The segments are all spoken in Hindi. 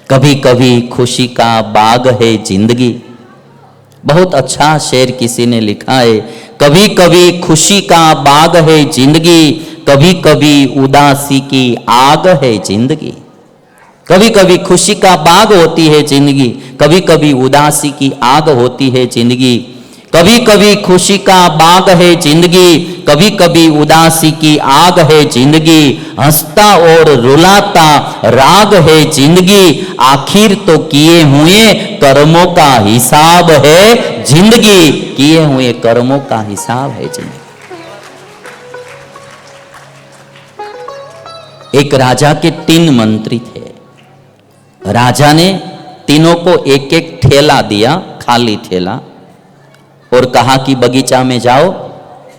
कभी कभी खुशी का बाग है जिंदगी। बहुत अच्छा शेर किसी ने लिखा है, कभी कभी खुशी का बाग है जिंदगी, कभी कभी उदासी की आग है जिंदगी। कभी कभी खुशी का बाग होती है जिंदगी, कभी कभी उदासी की आग होती है जिंदगी। कभी कभी खुशी का बाग है जिंदगी, कभी कभी उदासी की आग है जिंदगी। हंसता और रुलाता राग है जिंदगी, आखिर तो किए हुए कर्मों का हिसाब है जिंदगी। किए हुए कर्मों का हिसाब है जिंदगी। एक राजा के 3 मंत्री थे। राजा ने तीनों को एक एक ठेला दिया, खाली ठेला, और कहा कि बगीचा में जाओ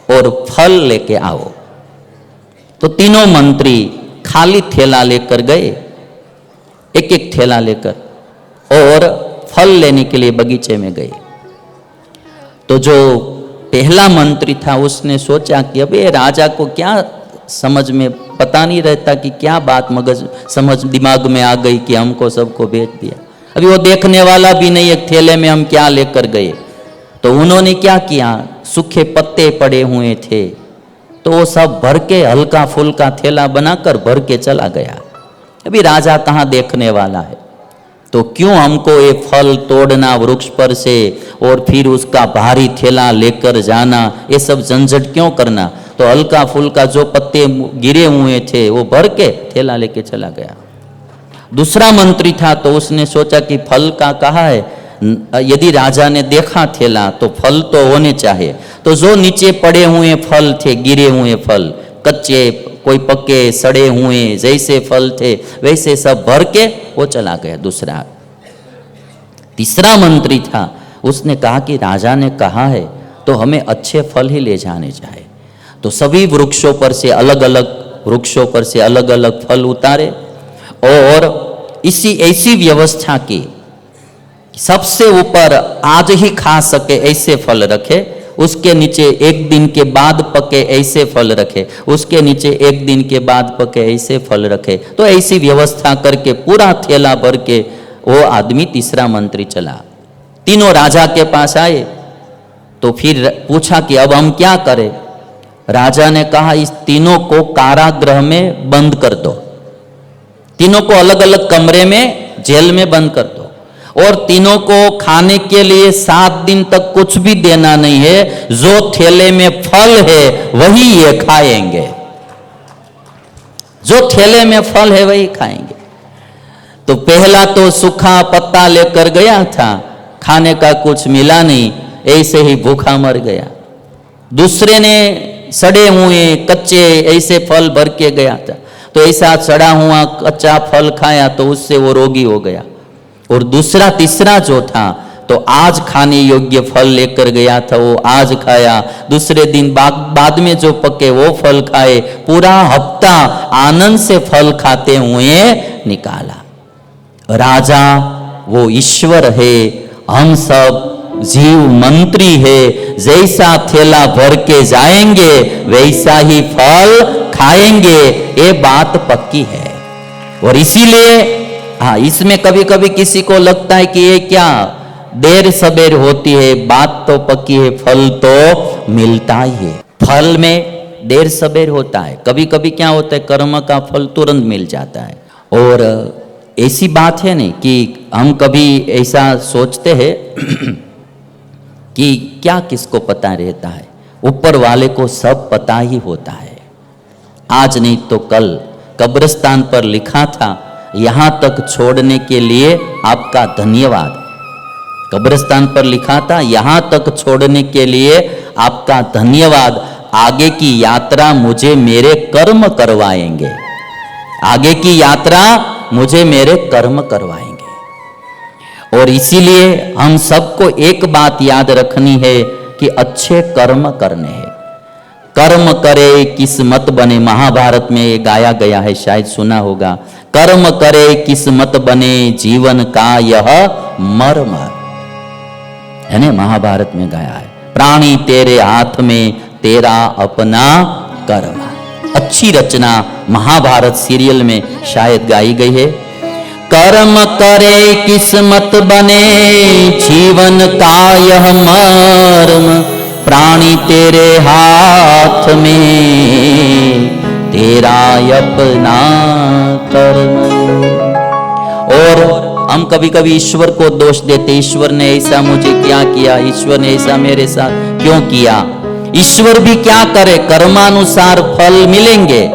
और फल लेके आओ। तो तीनों मंत्री खाली ठेला लेकर गए, एक एक ठेला लेकर, और फल लेने के लिए बगीचे में गए। तो जो पहला मंत्री था उसने सोचा कि अबे राजा को क्या समझ में पता नहीं रहता कि क्या बात मगज समझ दिमाग में आ गई कि हमको सबको बेच दिया। अभी वो देखने वाला भी नहीं, एक थैले में हम क्या लेकर गए। तो उन्होंने क्या किया, सूखे पत्ते पड़े हुए थे तो वो सब भर के हल्का फुल्का थैला बनाकर भर के चला गया। अभी राजा कहाँ देखने वाला है, तो क्यों हमको ये फल तोड़ना वृक्ष पर से और फिर उसका भारी थैला लेकर जाना, ये सब झंझट क्यों करना। तो हल्का फुल्का जो पत्ते गिरे हुए थे वो भर के थैला लेके चला गया। दूसरा मंत्री था तो उसने सोचा कि फल का कहा है, यदि राजा ने देखा थैला तो फल तो होने चाहिए। तो जो नीचे पड़े हुए फल थे, गिरे हुए फल, कच्चे कोई पके सड़े हुए जैसे फल थे वैसे सब भर के वो चला गया दूसरा। तीसरा मंत्री था, उसने कहा कि राजा ने कहा है तो हमें अच्छे फल ही ले जाने चाहिए। तो सभी वृक्षों पर से अलग अलग फल उतारे और ऐसी व्यवस्था की, सबसे ऊपर आज ही खा सके ऐसे फल रखे, उसके नीचे 1 दिन के बाद पके ऐसे फल रखे, उसके नीचे 1 दिन के बाद पके ऐसे फल रखे। तो ऐसी व्यवस्था करके पूरा थैला भर के वो आदमी तीसरा मंत्री चला। तीनों राजा के पास आए तो फिर पूछा कि अब हम क्या करें। राजा ने कहा इस तीनों को कारागृह में बंद कर दो, तीनों को अलग अलग कमरे में जेल में बंद कर दो, और तीनों को खाने के लिए 7 दिन तक कुछ भी देना नहीं है, जो थैले में फल है वही ये खाएंगे, जो थैले में फल है वही खाएंगे। तो पहला तो सूखा पत्ता लेकर गया था, खाने का कुछ मिला नहीं, ऐसे ही भूखा मर गया। दूसरे ने सड़े हुए कच्चे ऐसे फल भर के गया था, तो ऐसा सड़ा हुआ कच्चा फल खाया तो उससे वो रोगी हो गया। और तीसरा जो था तो आज खाने योग्य फल लेकर गया था, वो आज खाया, दूसरे दिन बाद में जो पके वो फल खाए, पूरा हफ्ता आनंद से फल खाते हुए निकाला। राजा वो ईश्वर है, हम सब जीव मंत्री है, जैसा थैला भर के जाएंगे वैसा ही फल खाएंगे, ये बात पक्की है। और इसीलिए हाँ, इसमें कभी कभी किसी को लगता है कि ये क्या देर सबेर होती है, बात तो पक्की है, फल तो मिलता ही है। फल में देर सबेर होता है, कभी कभी क्या होता है कर्म का फल तुरंत मिल जाता है। और ऐसी बात है नहीं कि हम कभी ऐसा सोचते हैं कि क्या किसको पता रहता है, ऊपर वाले को सब पता ही होता है। आज नहीं तो कल कब्रिस्तान पर लिखा था, यहाँ तक छोड़ने के लिए आपका धन्यवाद। कब्रिस्तान पर लिखा था, यहाँ तक छोड़ने के लिए आपका धन्यवाद, आगे की यात्रा मुझे मेरे कर्म करवाएंगे, आगे की यात्रा मुझे मेरे कर्म करवाएंगे। और इसीलिए हम सबको एक बात याद रखनी है कि अच्छे कर्म करने हैं। कर्म करे किस्मत बने, महाभारत में ये गाया गया है, शायद सुना होगा। कर्म करे किस्मत बने, जीवन का यह मर्म है ना, महाभारत में गाया है। प्राणी तेरे हाथ में, तेरा अपना कर्म। अच्छी रचना महाभारत सीरियल में शायद गाई गई है। कर्म करे किस्मत बने, जीवन का यह मर्म, प्राणी तेरे हाथ में, तेरा अपना कर्म। और हम कभी कभी ईश्वर को दोष देते, ईश्वर ने ऐसा मुझे क्या किया, ईश्वर ने ऐसा मेरे साथ क्यों किया। ईश्वर भी क्या करे, कर्मानुसार फल मिलेंगे।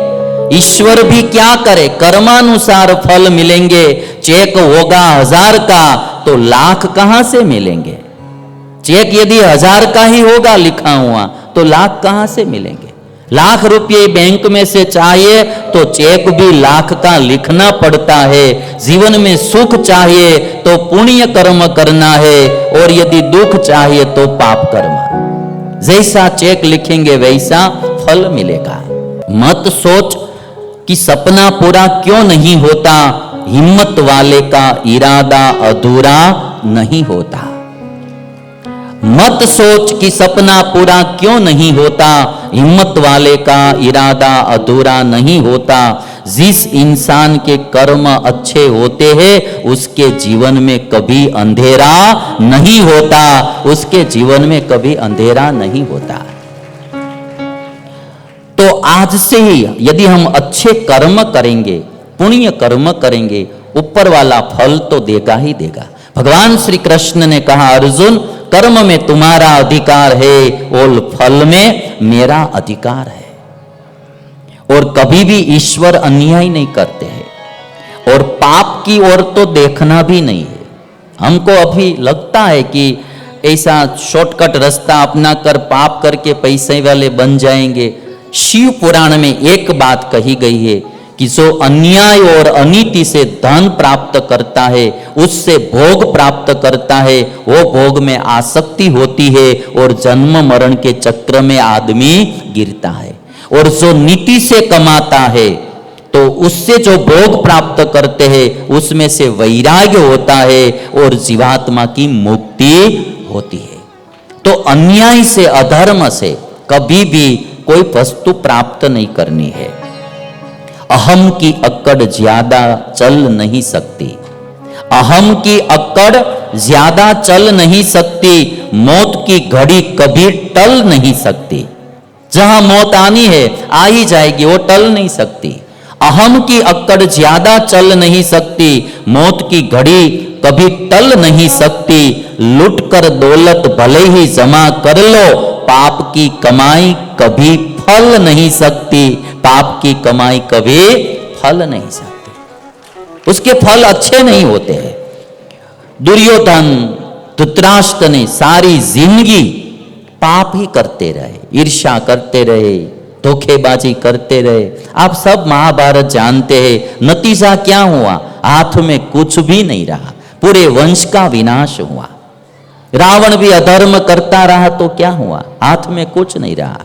ईश्वर भी क्या करे, कर्मानुसार फल मिलेंगे। चेक होगा 1000 का तो लाख कहां से मिलेंगे। चेक यदि 1000 का ही होगा लिखा हुआ तो लाख कहां से मिलेंगे। लाख रुपये बैंक में से चाहिए तो चेक भी लाख का लिखना पड़ता है। जीवन में सुख चाहिए तो पुण्य कर्म करना है, और यदि दुख चाहिए तो पाप कर्म। जैसा चेक लिखेंगे वैसा फल मिलेगा। मत सोच कि सपना पूरा क्यों नहीं होता, हिम्मत वाले का इरादा अधूरा नहीं होता। मत सोच कि सपना पूरा क्यों नहीं होता, हिम्मत वाले का इरादा अधूरा नहीं होता। जिस इंसान के कर्म अच्छे होते हैं उसके जीवन में कभी अंधेरा नहीं होता, उसके जीवन में कभी अंधेरा नहीं होता। तो आज से ही यदि हम अच्छे कर्म करेंगे, पुण्य कर्म करेंगे, ऊपर वाला फल तो देगा ही देगा। भगवान श्री कृष्ण ने कहा, अर्जुन कर्म में तुम्हारा अधिकार है और फल में मेरा अधिकार है। और कभी भी ईश्वर अन्याय नहीं करते हैं, और पाप की ओर तो देखना भी नहीं है। हमको अभी लगता है कि ऐसा शॉर्टकट रास्ता अपना कर पाप करके पैसे वाले बन जाएंगे। शिव पुराण में एक बात कही गई है कि जो अन्याय और अनीति से धन प्राप्त करता है, उससे भोग प्राप्त करता है, वो भोग में आसक्ति होती है और जन्म मरण के चक्र में आदमी गिरता है। और जो नीति से कमाता है तो उससे जो भोग प्राप्त करते हैं उसमें से वैराग्य होता है और जीवात्मा की मुक्ति होती है। तो अन्याय से, अधर्म से कभी भी कोई वस्तु प्राप्त नहीं करनी है। अहम की अक्कड़ ज्यादा चल नहीं सकती, अहम की अक्कड़ ज्यादा चल नहीं सकती। मौत की घड़ी कभी टल नहीं सकती। जहां मौत आनी है आ ही जाएगी, वो टल नहीं सकती। अहम की अक्कड़ ज्यादा चल नहीं सकती, मौत की घड़ी कभी टल नहीं सकती। लुट कर दौलत भले ही जमा कर लो, पाप की कमाई कभी फल नहीं सकती। पाप की कमाई कभी फल नहीं सकती, उसके फल अच्छे नहीं होते हैं। दुर्योधन, धृतराष्ट्र ने सारी जिंदगी पाप ही करते रहे, ईर्ष्या करते रहे, धोखेबाजी करते रहे। आप सब महाभारत जानते हैं। नतीजा क्या हुआ? हाथ में कुछ भी नहीं रहा, पूरे वंश का विनाश हुआ। रावण भी अधर्म करता रहा तो क्या हुआ? हाथ में कुछ नहीं रहा।